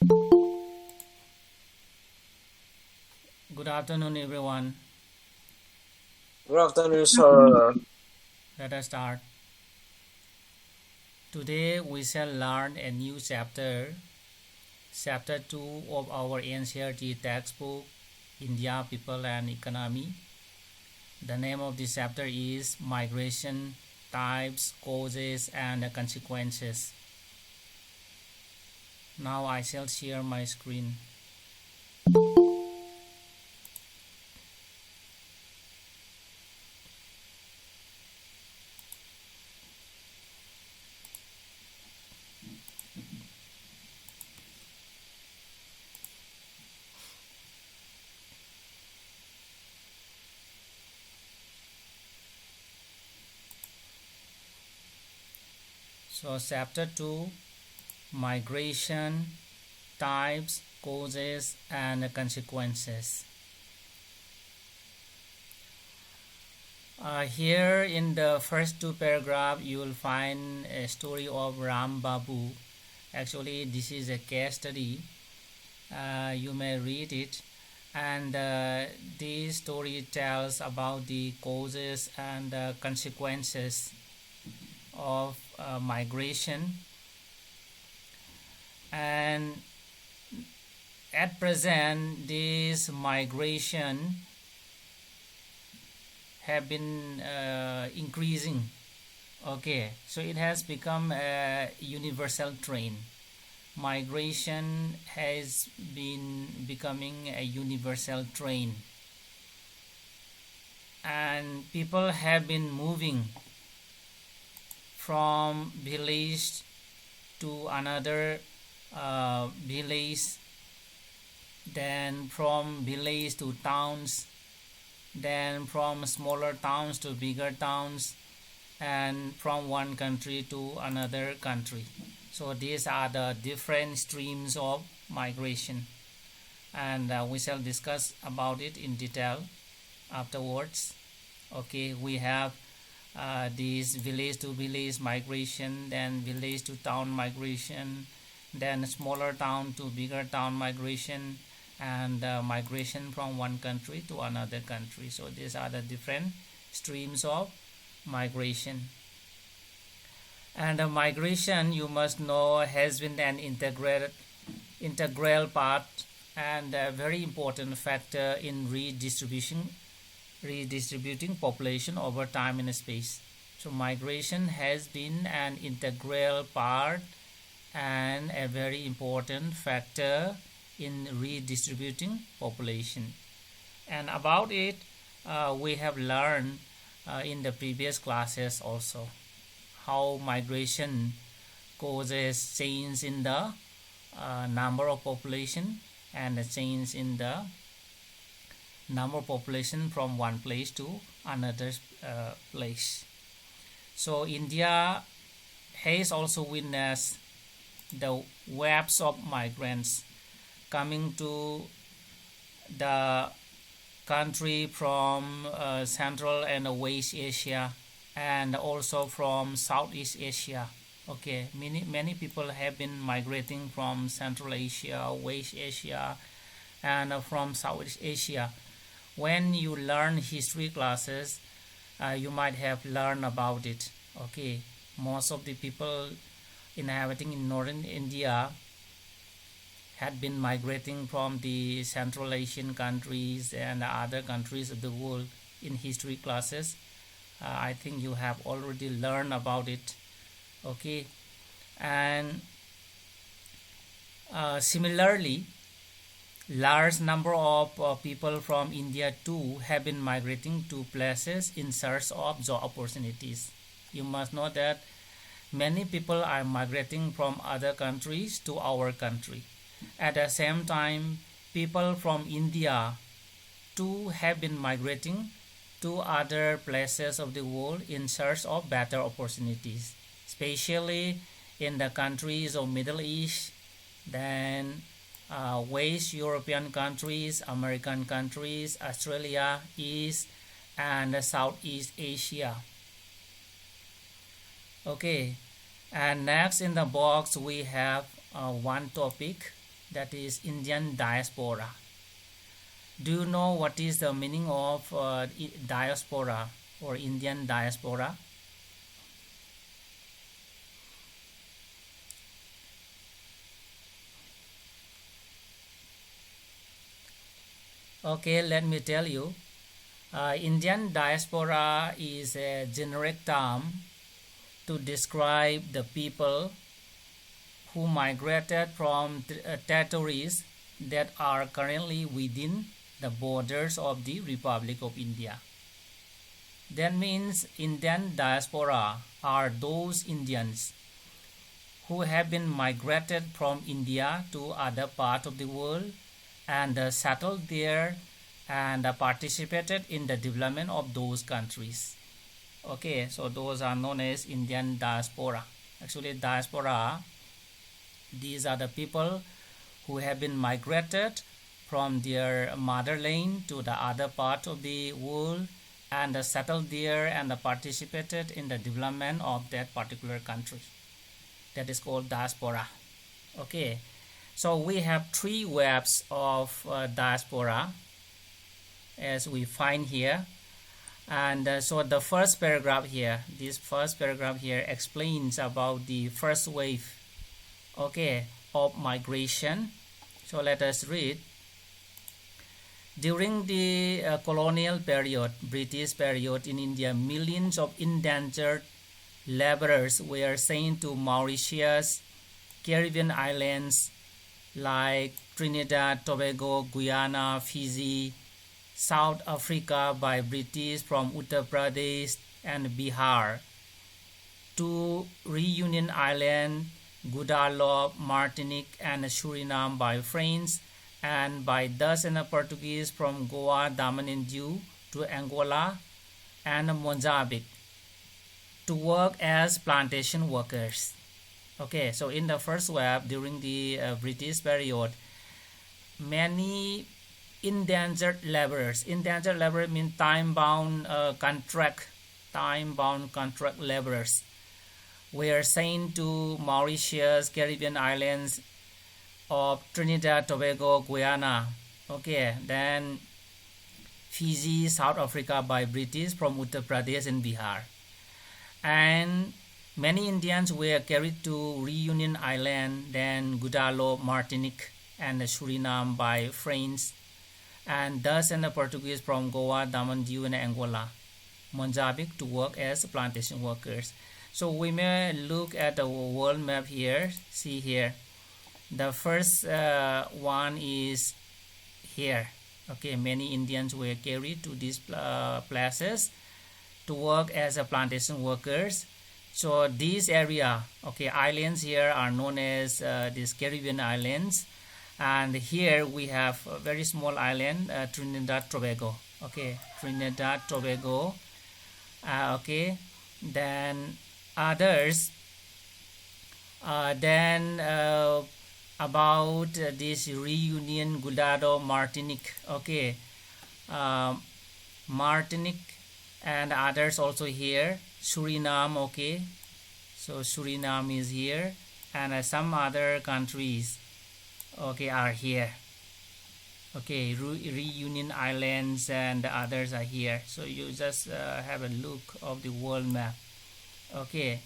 Good afternoon, everyone. Good afternoon, sir. Let us start. Today we shall learn a new chapter, Chapter 2 of our NCERT textbook, India, People and Economy. The name of this chapter is Migration, Types, Causes and Consequences. Now I shall share my screen. So Chapter 2, Migration, Types, Causes and Consequences. Here in the first two paragraphs you will find a story of Ram Babu. Actually this is a case study. You may read it, and this story tells about the causes and consequences of migration. And at present this migration have been increasing. Okay, so it has become a universal trend. Migration has been becoming a universal trend, and people have been moving from village to another village, then from village to towns, then from smaller towns to bigger towns, and from one country to another country. So these are the different streams of migration, and we shall discuss about it in detail afterwards. Okay, we have this village to village migration, then village to town migration, then smaller town to bigger town migration, and migration from one country to another country. So these are the different streams of migration. And migration, you must know, has been an integral part and a very important factor in redistributing population over time and space. So migration has been an integral part and a very important factor in redistributing population. And about it we have learned in the previous classes also how migration causes change in the number of population and a change in the number of population from one place to another place. So India has also witnessed the waves of migrants coming to the country from Central and West Asia, and also from Southeast Asia. Okay, many people have been migrating from Central Asia, West Asia, and from Southeast Asia. When you learn history classes, you might have learned about it. Okay, most of the people inhabiting in northern India had been migrating from the Central Asian countries and other countries of the world in history classes. I think you have already learned about it. Okay, and similarly, large number of people from India too have been migrating to places in search of job opportunities. You must know that many people are migrating from other countries to our country. At the same time, people from India too have been migrating to other places of the world in search of better opportunities, especially in the countries of Middle East, then West European countries, American countries, Australia, East and Southeast Asia. Okay, and next in the box we have one topic, that is Indian diaspora. Do you know what is the meaning of diaspora or Indian diaspora? Okay, let me tell you. Indian diaspora is a generic term to describe the people who migrated from territories that are currently within the borders of the Republic of India. That means Indian diaspora are those Indians who have been migrated from India to other parts of the world and settled there and participated in the development of those countries. Okay, so those are known as Indian diaspora. Actually, diaspora, these are the people who have been migrated from their motherland to the other part of the world and settled there and participated in the development of that particular country. That is called diaspora. Okay, so we have three webs of diaspora as we find here. And so the first paragraph here, this first paragraph here explains about the first wave, okay, of migration. So let us read. During the colonial period, British period in India, millions of indentured laborers were sent to Mauritius, Caribbean islands like Trinidad, Tobago, Guyana, Fiji, South Africa by British from Uttar Pradesh and Bihar, to Reunion Island, Guadeloupe, Martinique and Suriname by French, and by Dutch and Portuguese from Goa, Daman and Diu to Angola and Mozambique to work as plantation workers. Okay, so in the first wave during the British period, many indentured laborers. Indentured laborers mean time-bound contract laborers were sent to Mauritius, Caribbean islands of Trinidad, Tobago, Guyana. Okay, then Fiji, South Africa by British from Uttar Pradesh and Bihar. And many Indians were carried to Reunion Island, then Guadeloupe, Martinique and Suriname by French, and Dutch and Portuguese from Goa, Daman, Diu and Angola, Mozambique to work as plantation workers. So we may look at the world map here. See here, the first one is here. Okay, many Indians were carried to these places to work as a plantation workers. So this area, okay, islands here are known as these Caribbean islands. And here we have a very small island, Trinidad Tobago. Okay, Trinidad Tobago. Okay, then others. Then about this Reunion, Guadeloupe, Martinique. Okay, Martinique and others also here. Suriname. Okay, so Suriname is here, and some other countries, okay, are here. Okay, Reunion Islands and the others are here. So you just have a look of the world map. Okay,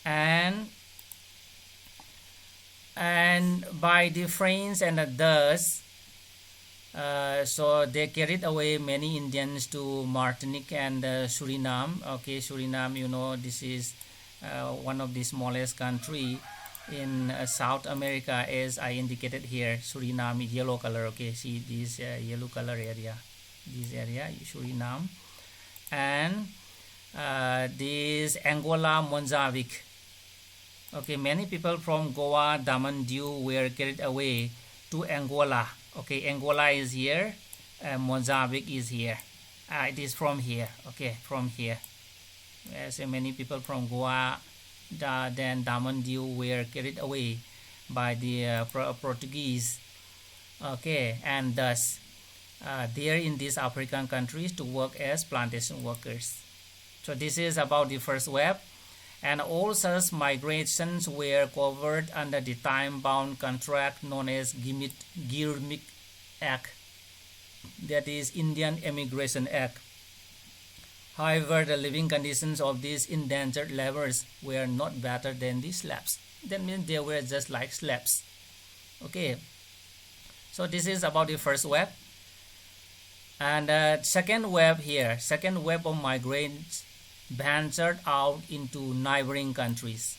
and by the French and the Dutch, so they carried away many Indians to Martinique and Suriname. Okay, Suriname, you know, this is one of the smallest country in South America, as I indicated here. Suriname is yellow color. Okay, see this yellow color area, this area, Suriname, and this Angola, Mozambique. Okay, many people from Goa, Daman, Diu were carried away to Angola. Okay, Angola is here, Mozambique is here. It is from here. Okay, from here. So many people from Goa, then Daman, Diu were carried away by the Portuguese. Okay, and thus there in these African countries to work as plantation workers. So this is about the first wave. and all such migrations were covered under the time-bound contract known as Girmik Act, that is Indian Immigration Act. However, the living conditions of these indentured laborers were not better than the slaves. That means they were just like slaves. Okay, so this is about the first wave. And second wave here, second wave of migrants ventured out into neighboring countries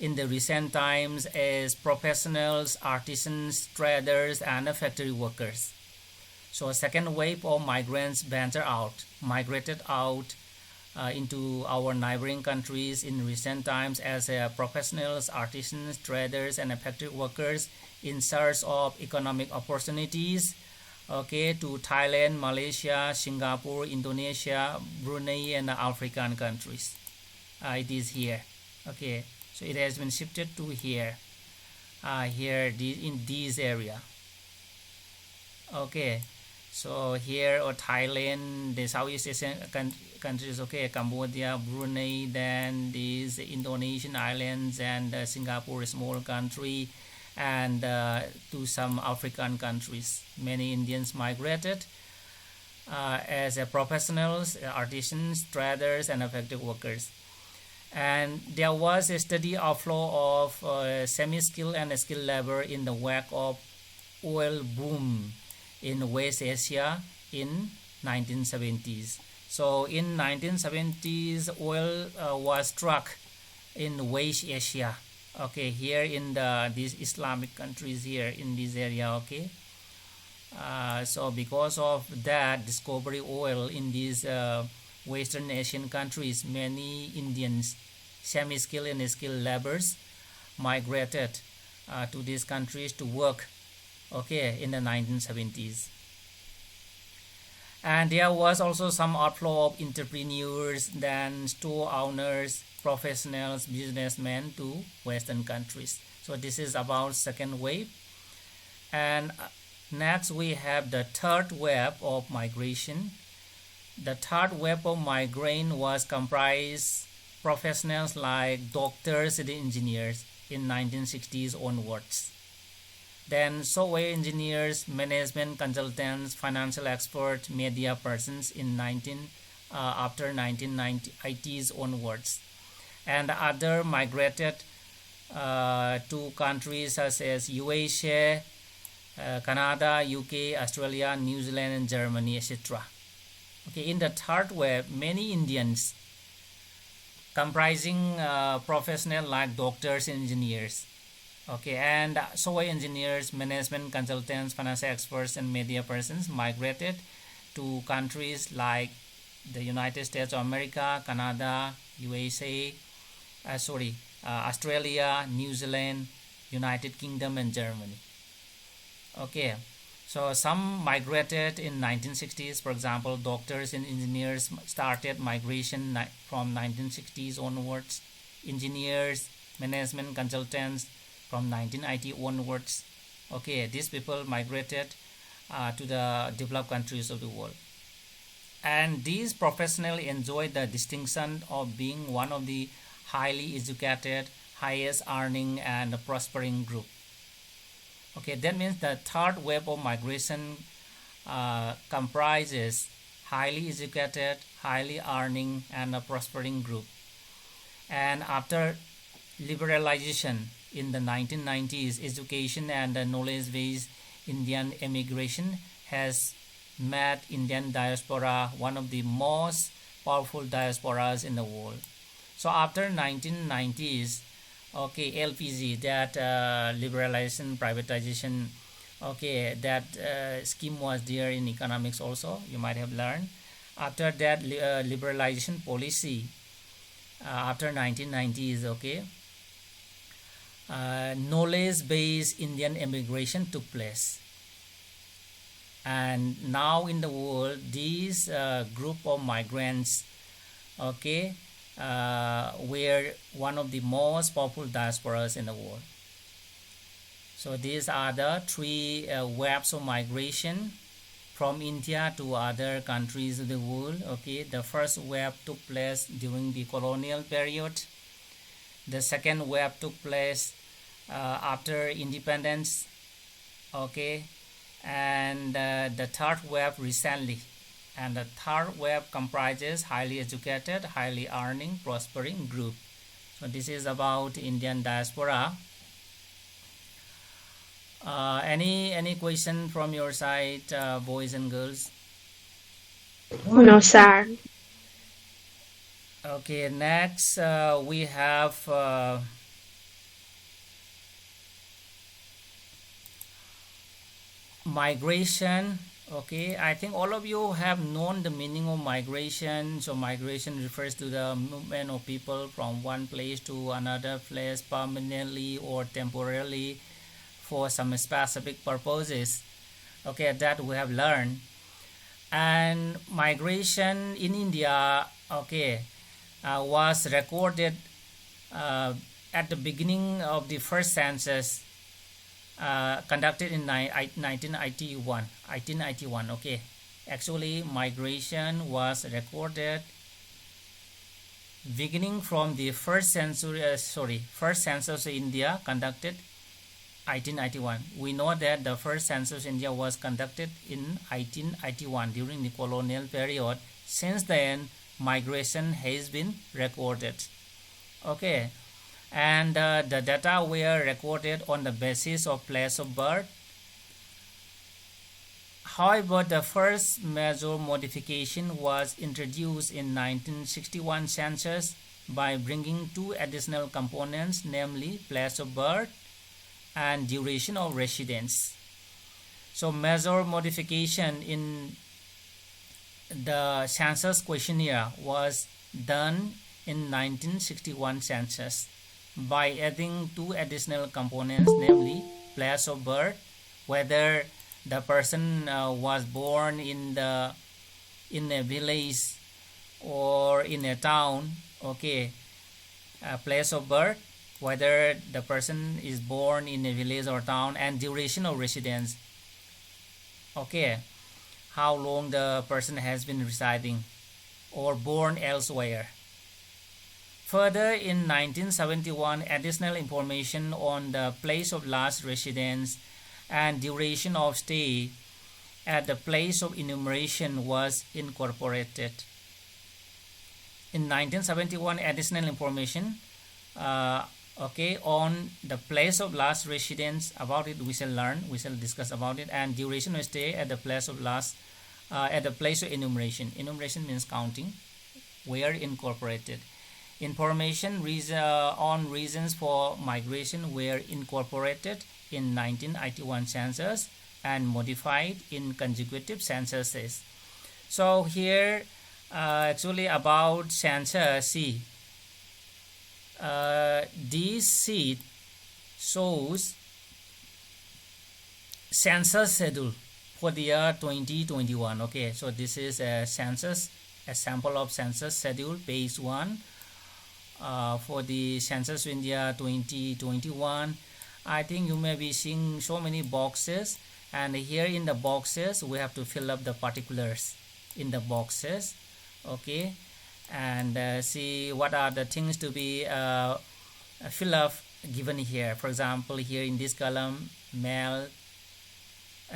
in the recent times as professionals, artisans, traders, and factory workers. So a second wave of migrants migrated out into our neighboring countries in recent times as professionals, artisans, traders, and factory workers in search of economic opportunities. Okay, to Thailand, Malaysia, Singapore, Indonesia, Brunei, and African countries. It is here. Okay, so it has been shifted to here. In this area. Okay, so here Thailand, the Southeast Asian countries. Okay, Cambodia, Brunei, then these Indonesian islands, and Singapore, a small country, and to some African countries. Many Indians migrated as professionals, artisans, traders, and factory workers. And there was a steady outflow of semi-skilled and skilled labor in the wake of oil boom in West Asia in 1970s. So in 1970s, oil was struck in West Asia. Okay, here in these Islamic countries here in this area. Okay, so because of that discovery oil in these Western Asian countries, many Indians, semi-skilled and skilled laborers, migrated to these countries to work. Okay, in the 1970s. And there was also some outflow of entrepreneurs, then store owners, professionals, businessmen to Western countries. So this is about second wave. And next we have the third wave of migration. The third wave of migrant was comprised professionals like doctors and engineers in 1960s onwards. Then software engineers, management consultants, financial experts, media persons in after 1990s onwards. And other migrated to countries such as USA, Canada, UK, Australia, New Zealand, and Germany, etc. Okay, in the third wave, many Indians comprising professionals like doctors and engineers, okay, and software engineers, management consultants, financial experts, and media persons migrated to countries like the United States of America, Canada, USA, Australia, New Zealand, United Kingdom, and Germany. Okay, so some migrated in 1960s. For example, doctors and engineers started migration from 1960s onwards. Engineers, management consultants from 1980 onwards. Okay, these people migrated to the developed countries of the world. And these professionals enjoyed the distinction of being one of the highly educated, highest earning, and prospering group. Okay, that means the third wave of migration comprises highly educated, highly earning, and a prospering group. And after liberalization in the 1990s, education and knowledge-based Indian immigration has made Indian diaspora one of the most powerful diasporas in the world. So after 1990s, okay, LPG, that liberalization, privatization, okay, that scheme was there in economics also, you might have learned. After that liberalization policy, after 1990s, okay, knowledge-based Indian immigration took place. And now in the world, this group of migrants, okay, were one of the most powerful diasporas in the world. So these are the three waves of migration from India to other countries of the world. Okay, the first wave took place during the colonial period, The second wave took place after independence, okay, and the third wave recently. And the third wave comprises highly educated, highly earning, prospering group. So this is about Indian diaspora. Any question from your side, boys and girls? No, sir. Okay, next we have migration. Okay, I think all of you have known the meaning of migration. So migration refers to the movement of people from one place to another place permanently or temporarily for some specific purposes. Okay, that we have learned. And migration in India, okay, was recorded at the beginning of the first census conducted in 1991. Okay, actually migration was recorded beginning from the first census in India conducted 1891. We know that the first census in India was conducted in 1881 during the colonial period. Since then, migration has been recorded. Okay, and the data were recorded on the basis of place of birth. However, the first major modification was introduced in 1961 census by bringing two additional components, namely place of birth and duration of residence. So major modification in the census questionnaire was done in 1961 census by adding two additional components, namely place of birth, whether the person was born in a village or in a town. Okay, place of birth, whether the person is born in a village or town, and duration of residence. Okay, how long the person has been residing or born elsewhere. Further, in 1971, additional information on the place of last residence and duration of stay at the place of enumeration was incorporated. In 1971, additional information on the place of last residence, about it we shall discuss about it, and duration of stay at the place of last at the place of enumeration. Enumeration means counting, were incorporated. Information on reasons for migration were incorporated in 1981 census and modified in consecutive censuses. So here actually about census, see, this sheet shows census schedule for the year 2021. Okay, so this is a census, a sample of census schedule, page 1 for the census India 2021. I think you may be seeing so many boxes, and here in the boxes we have to fill up the particulars in the boxes. Okay, and see what are the things to be fill up given here. For example, here in this column, male,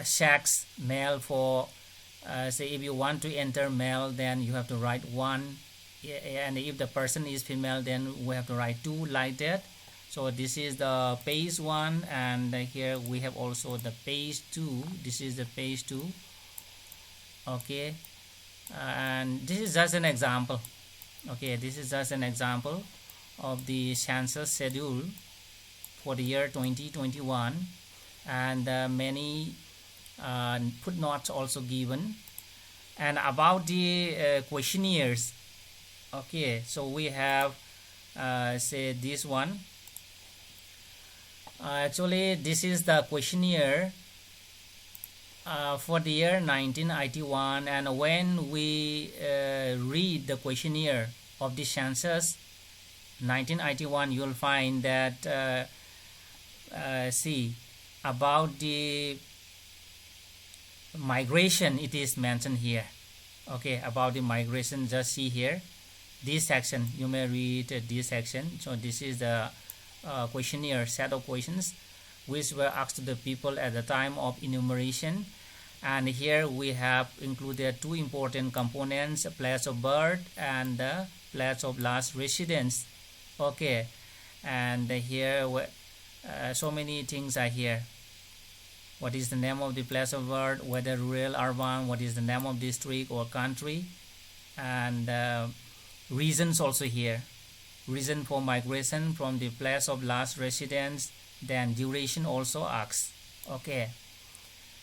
sex, male. For say if you want to enter male, then you have to write 1, and if the person is female, then we have to write 2, like that. So this is the page 1, and here we have also the page 2. This is the page 2. Okay, and this is just an example. Okay, this is just an example of the census schedule for the year 2021, and many footnotes also given. And about the questionnaires, okay, so we have say this one. Actually, this is the questionnaire for the year 1981, and when we read the questionnaire of the census 1981, you'll find that see, about the migration, it is mentioned here. Okay, about the migration, just see here, this section. You may read this section. So this is the questionnaire set of questions which were asked to the people at the time of enumeration. And here we have included two important components: place of birth and the place of last residence. Okay, and here so many things are here. What is the name of the place of birth, whether rural, urban, what is the name of district or country, and reasons also here. Reason for migration from the place of last residence, then duration also asked. Okay,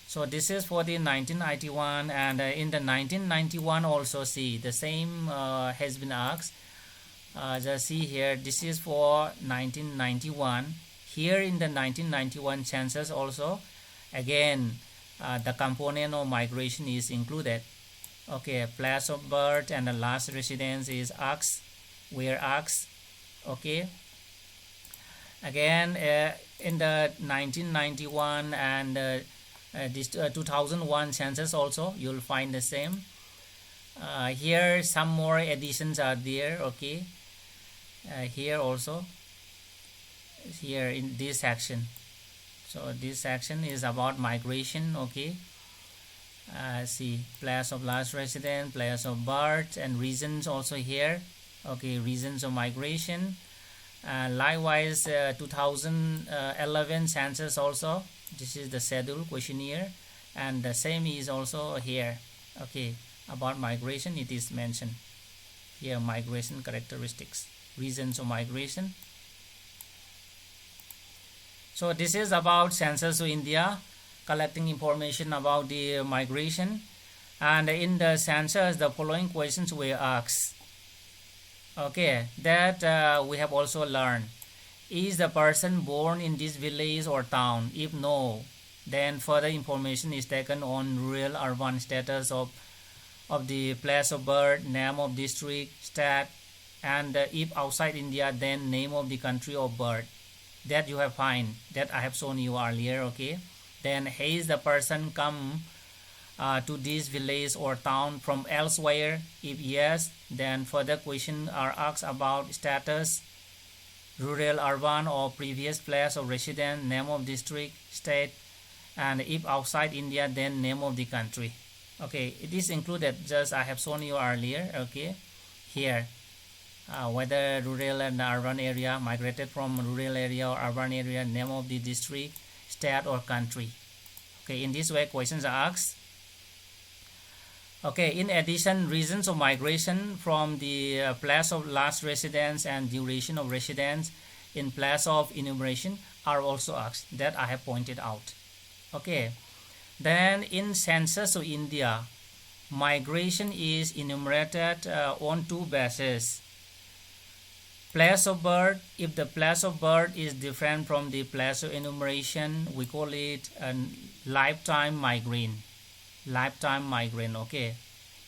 so this is for the 1991, and in the 1991 also, see, the same has been asked. Just see here, this is for 1991. Here in the 1991 census also, again, the component of migration is included. Okay, place of birth and the last residence is asked, where asked. Okay, again, in the 1991 and this 2001 census also, you'll find the same. Here some more additions are there. Okay, here also, here in this section. So this section is about migration. Okay, see, place of last residence, place of birth, and reasons also here. Okay, reasons of migration. Likewise, 2011 census also, this is the schedule questionnaire, and the same is also here. Okay, about migration it is mentioned here, migration characteristics, reasons of migration. So this is about census of India, collecting information about the migration. And in the census, the following questions were asked. Okay, that we have also learned. Is the person born in this village or town? If no, then further information is taken on rural urban status of the place of birth, name of district, state, and if outside India, then name of the country of birth. That you have find, that I have shown you earlier. Okay, then has the person come to this village or town from elsewhere? If yes, then further questions are asked about status, rural, urban, or previous place of residence, name of district, state, and if outside India, then name of the country. Okay, it is included, just I have shown you earlier. Okay, here, whether rural and urban area, migrated from rural area or urban area, name of the district, state, or country. Okay, in this way questions are asked. Okay, in addition, reasons of migration from the place of last residence and duration of residence in place of enumeration are also asked, that I have pointed out. Okay, then in census of India, migration is enumerated on two bases. Place of birth, if the place of birth is different from the place of enumeration, we call it a lifetime migrant. Lifetime migrant. Okay,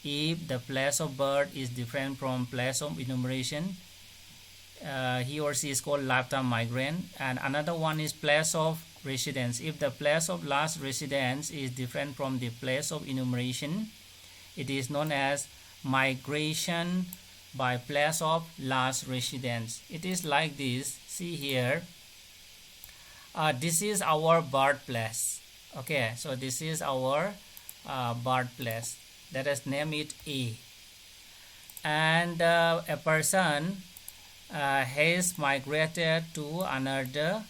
if the place of birth is different from place of enumeration, he or she is called lifetime migrant. And another one is place of residence. If the place of last residence is different from the place of enumeration, it is known as migration by place of last residence. It is like this. See here, this is our birthplace. Okay, so this is our birthplace. Let us name it A. And a person has migrated to another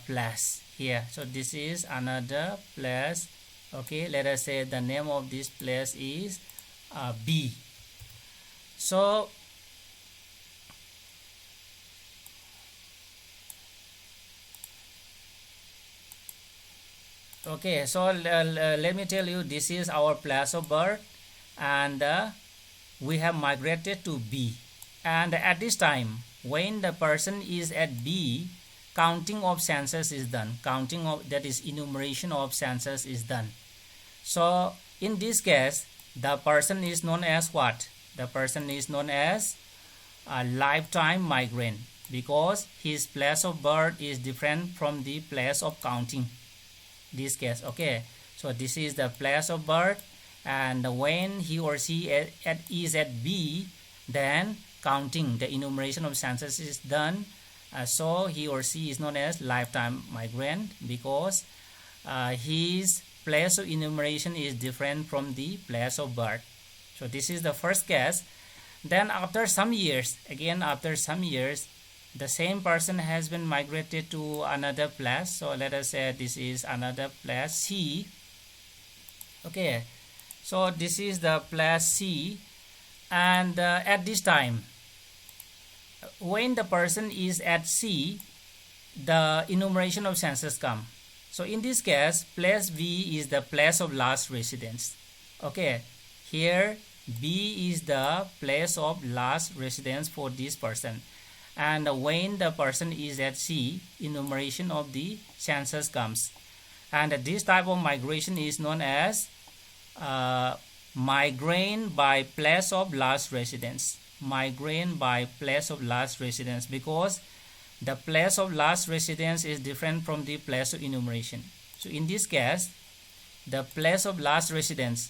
place here. So this is another place. Okay, let us say the name of this place is B. So okay, so let me tell you, this is our place of birth, and we have migrated to B. And at this time, when the person is at B, counting of census is done. Counting of, that is enumeration of census, is done. So in this case, the person is known as what? The person is known as a lifetime migrant, because his place of birth is different from the place of counting. This case. Okay, so this is the place of birth, and when he or she is at B, then counting, the enumeration of census is done, so he or she is known as lifetime migrant, because his place of enumeration is different from the place of birth. So this is the first case. Then after some years, again after some years, the same person has been migrated to another place. So let us say this is another place C. Okay, so this is the place C, and at this time, when the person is at C, the enumeration of census come. So in this case, place B is the place of last residence. Okay, here B is the place of last residence for this person, and when the person is at C, enumeration of the census comes, and this type of migration is known as migrant by place of last residence. Migrant by place of last residence, because the place of last residence is different from the place of enumeration. So in this case, the place of last residence,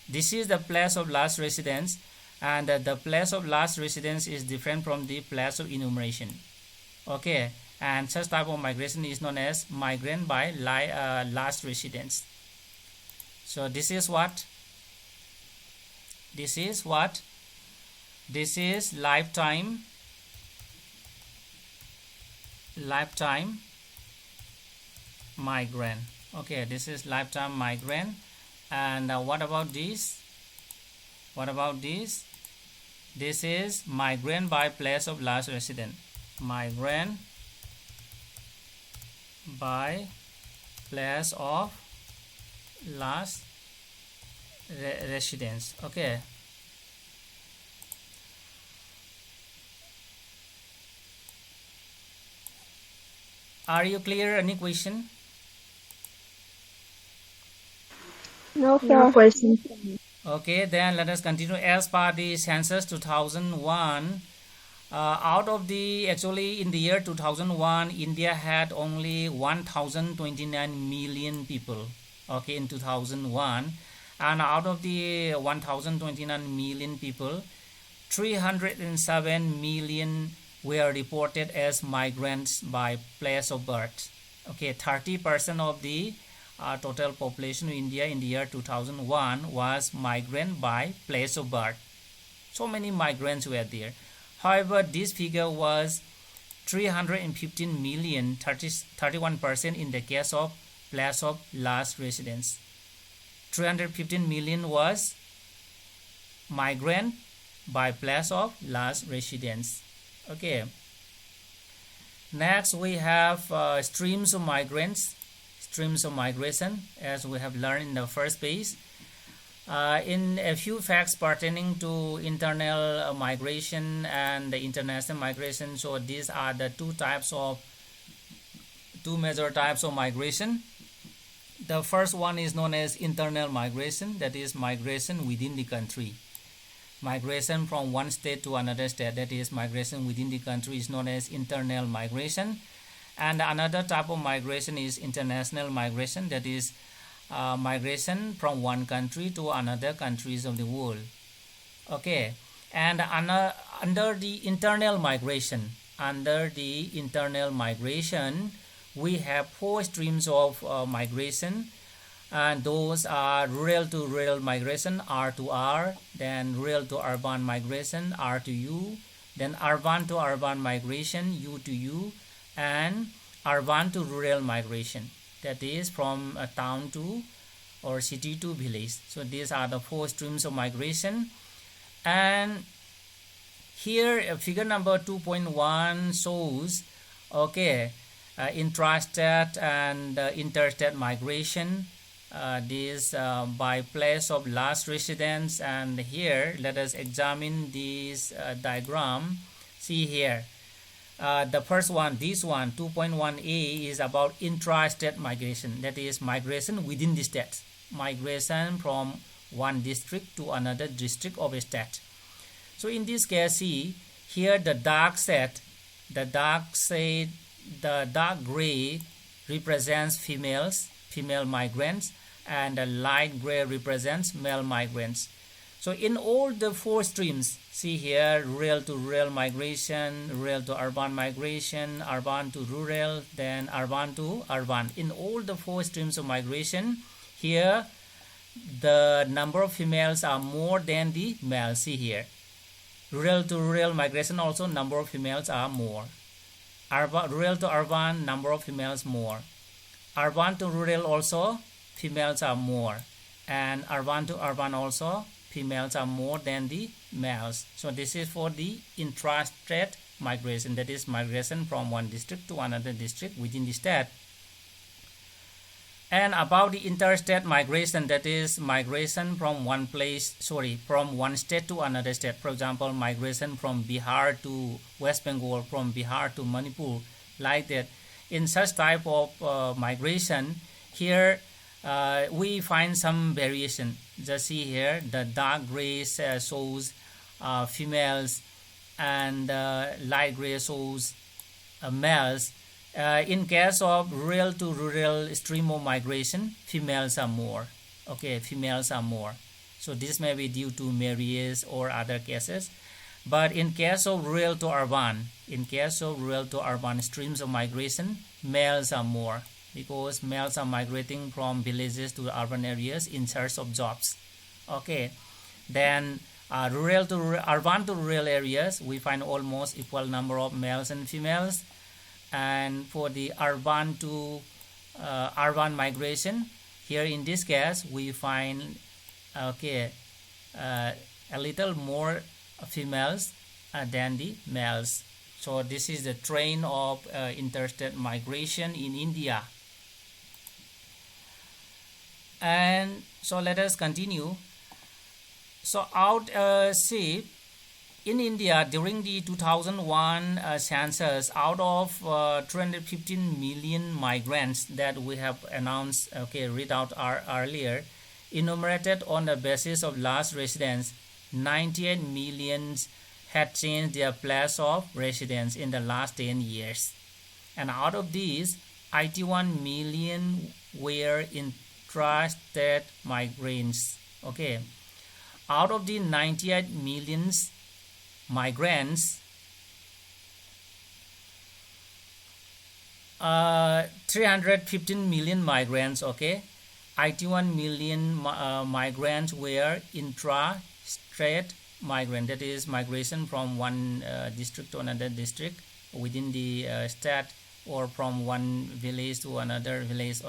this is the place of last residence, and the place of last residence is different from the place of enumeration. Okay, and such type of migration is known as migrant by last residence. So this is what? This is what? This is lifetime migrant. Okay, this is lifetime migrant. And what about this? What about this? This is migrant by place of last residence. Migrant by place of last residence. Okay. Are you clear? Any question? No, sir. No question. Okay, then let us continue. As per the census 2001, out of the, actually in the year 2001, India had only 1029 million people. Okay, in 2001, and out of the 1029 million people, 307 million were reported as migrants by place of birth. Okay, 30% of the total population of India in the year 2001 was migrant by place of birth. So many migrants were there. However, this figure was 315 million, 31% in the case of place of last residence. 315 million was migrant by place of last residence. Okay. Next we have streams of migrants, streams of migration, as we have learned in the first page. In a few facts pertaining to internal migration and the international migration, so these are the two major types of migration. The first one is known as internal migration, that is migration within the country. Migration from one state to another state, that is migration within the country, is known as internal migration. And another type of migration is international migration, that is migration from one country to another countries of the world. Okay, and under the internal migration, we have four streams of migration, and those are rural to rural migration, R to R, then rural to urban migration, R to U, then urban to urban migration, U to U, and urban to rural migration, that is from a town to or city to village. So these are the four streams of migration. And here figure number 2.1 shows, okay, intrastate and interstate migration, this by place of last residence. And here let us examine this diagram. See here, the first one, this one 2.1a, is about intrastate migration, that is migration within the state, migration from one district to another district of a state. So in this case, see here the dark gray represents female migrants, and the light gray represents male migrants. So in all the four streams, see here, rural to rural migration, rural to urban migration, urban to rural, then urban to urban. In all the four streams of migration, here the number of females are more than the males. See here, rural to rural migration also number of females are more. Rural to urban, number of females more. Urban to rural also females are more, and urban to urban also females are more than the males. So this is for the intrastate migration, that is migration from one district to another district within the state. And about the interstate migration, that is migration from one state to another state. For example, migration from Bihar to West Bengal, from Bihar to Manipur, like that. In such type of migration, here we find some variation. Just see here, the dark gray shows females, and light gray shows males. In case of rural to rural stream of migration, females are more. Okay, females are more. So this may be due to marriage or other cases. But in case of rural to urban, streams of migration, males are more, because males are migrating from villages to urban areas in search of jobs. Okay, then urban to rural areas, we find almost equal number of males and females. And for the urban to urban migration, here in this case we find a little more females than the males. So this is the trend of interstate migration in India. And so let us continue. So in India, during the 2001 census, out of 215 million migrants that we have announced, read out earlier, enumerated on the basis of last residence, 98 million had changed their place of residence in the last 10 years. And out of these, 81 million were intrastate migrants. Okay. Out of the 98 million migrants, 315 million migrants, 81 million migrants were intrastate migrant, that is migration from one district to another district within the state, or from one village to another village.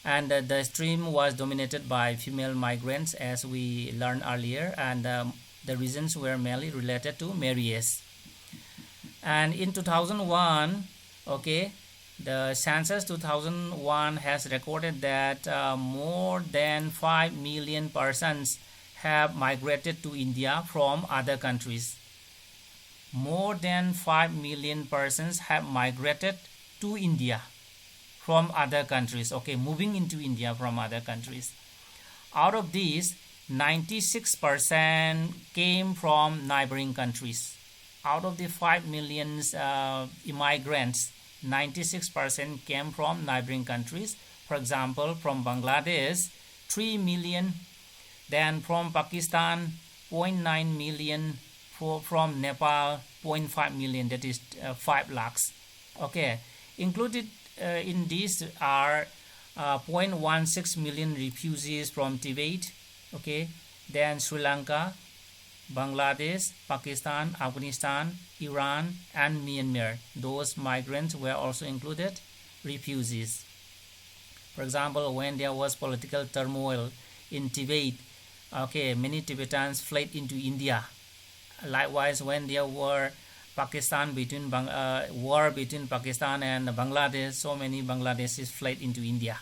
And the stream was dominated by female migrants, as we learned earlier, and the reasons were mainly related to marriage. And in 2001, the census 2001 has recorded that more than 5 million persons have migrated to India from other countries. More than 5 million persons have migrated to India from other countries, moving into India from other countries. Out of these, 96% came from neighboring countries. Out of the 5 million immigrants, 96% came from neighboring countries. For example, from Bangladesh, 3 million, then from Pakistan, 0.9 million, from Nepal, 0.5 million, that is 5 lakhs. Included in these are 0.16 million refugees from Tibet, then Sri Lanka, Bangladesh, Pakistan, Afghanistan, Iran, and Myanmar. Those migrants were also included, refugees. For example, when there was political turmoil in Tibet, many Tibetans fled into India. Likewise, when there were war between Pakistan and Bangladesh, so many Bangladeshis fled into India.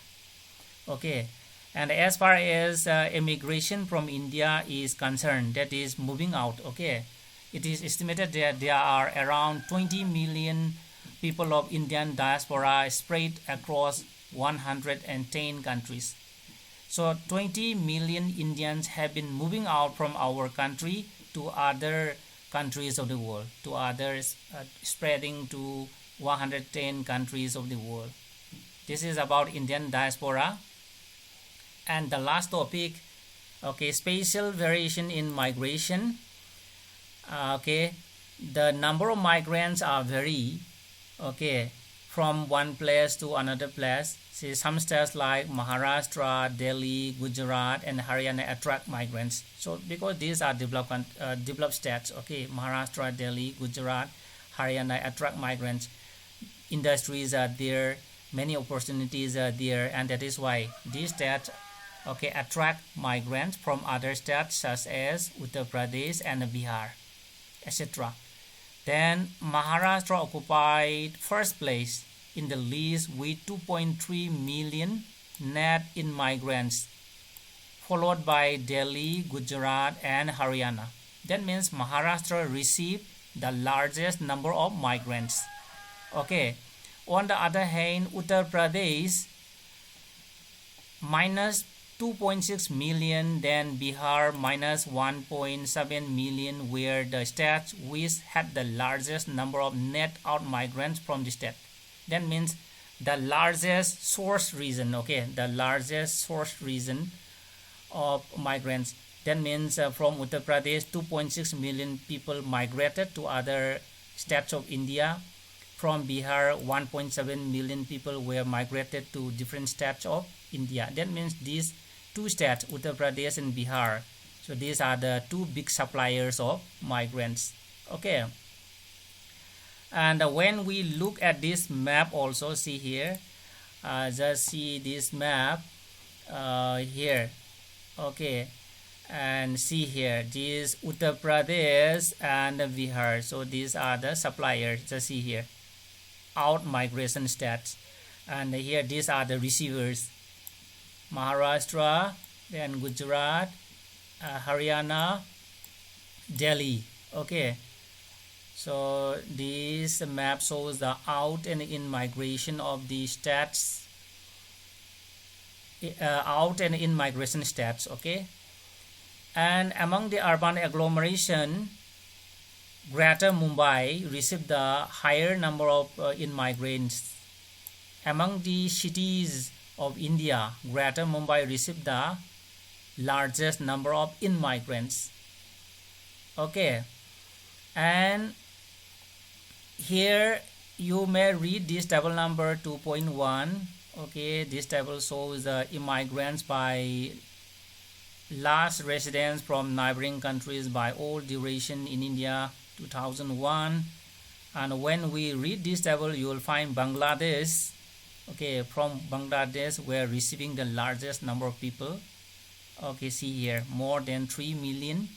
And as far as immigration from India is concerned, that is moving out, it is estimated that there are around 20 million people of Indian diaspora spread across 110 countries. So 20 million Indians have been moving out from our country to other countries of the world, to others, spreading to 110 countries of the world. This is about Indian diaspora. And the last topic, Okay, spatial variation in migration. Okay, the number of migrants are vary. Okay, from one place to another place. See, some states like Maharashtra, Delhi, Gujarat, and Haryana attract migrants. So because these are developed states, okay, Maharashtra, Delhi, Gujarat, Haryana attract migrants. Industries are there, many opportunities are there, and that is why these states, okay, attract migrants from other states such as Uttar Pradesh and Bihar, etc. Then Maharashtra occupied first place in the list with 2.3 million net in migrants, followed by Delhi, Gujarat, and Haryana. That means Maharashtra received the largest number of migrants. Okay. On the other hand, Uttar Pradesh minus 2.6 million, then Bihar minus 1.7 million were the states which had the largest number of net out migrants from the state. That means the largest source region, okay, the largest source region of migrants. That means from Uttar Pradesh, 2.6 million people migrated to other states of India. From Bihar, 1.7 million people were migrated to different states of India. That means these two states, Uttar Pradesh and Bihar, so these are the two big suppliers of migrants. Okay. And when we look at this map also, see here, just see this map here. Okay. And see here, this Uttar Pradesh and Bihar. So these are the suppliers. Just see here, out migration stats. And here these are the receivers. Maharashtra, then Gujarat, Haryana, Delhi. Okay. So this map shows the out and in migration of the stats, out and in migration stats. Okay. And among the urban agglomeration, Greater Mumbai received the higher number of immigrants. Among the cities of India, Greater Mumbai received the largest number of immigrants. Okay. And here you may read this table number 2.1. Okay, this table shows the immigrants by last residents from neighboring countries by all duration in India 2001. And when we read this table, you will find Bangladesh. Okay, from Bangladesh we're receiving the largest number of people. Okay, see here, more than 3 million.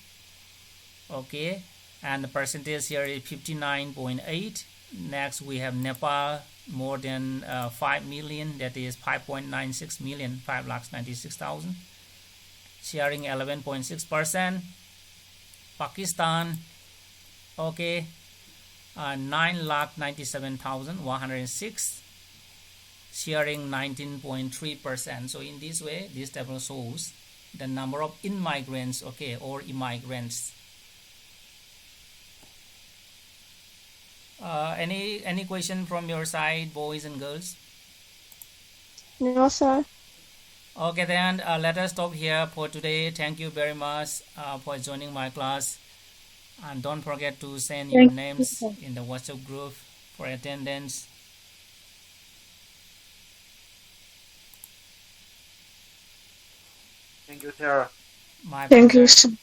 Okay, and the percentage here is 59.8. Next we have Nepal, more than 5 million, that is 5.96 million, 5,96,000, sharing 11.6%. Pakistan, okay, 9,97,106, sharing 19.3%. So in this way, this table shows the number of immigrants, okay, or immigrants. Any question from your side, boys and girls? No, sir. Okay, then let us stop here for today. Thank you very much for joining my class, and don't forget to send your names in the WhatsApp group for attendance. Thank you, Tara. My Thank you, pleasure. sir.